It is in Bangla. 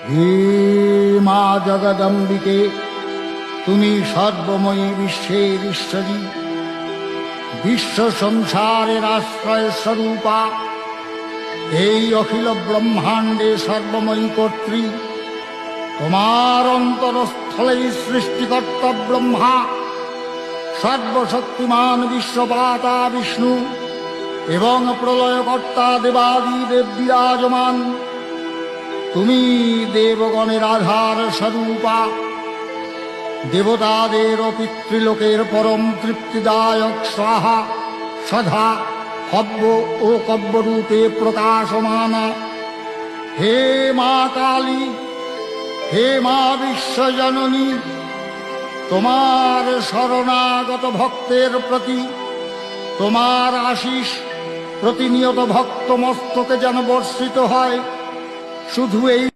হে মা জগদম্বিকে, তুমি সর্বময়ী বিশ্বের ঈশ্বরী, বিশ্ব সংসারের আশ্রয় স্বরূপা, এই অখিল ব্রহ্মাণ্ডে সর্বময়ী কর্ত্রী। তোমার অন্তরস্থলেই সৃষ্টিকর্তা ব্রহ্মা, সর্বশক্তিমান বিশ্বপাতা বিষ্ণু এবং প্রলয়কর্তা দেবাদিদেব বিরাজমান। তুমি দেবগণের আধার স্বরূপা, দেবতাদের ও পিতৃলোকের পরম তৃপ্তিদায়ক স্বাহা সধা হব্য ও কব্যরূপে প্রকাশমানা। হে মা কালী, হে মা বিশ্বজননী, তোমার শরণাগত ভক্তের প্রতি তোমার আশিস প্রতিনিয়ত ভক্ত মস্তকে যেন বর্ষিত হয়। শুধু এই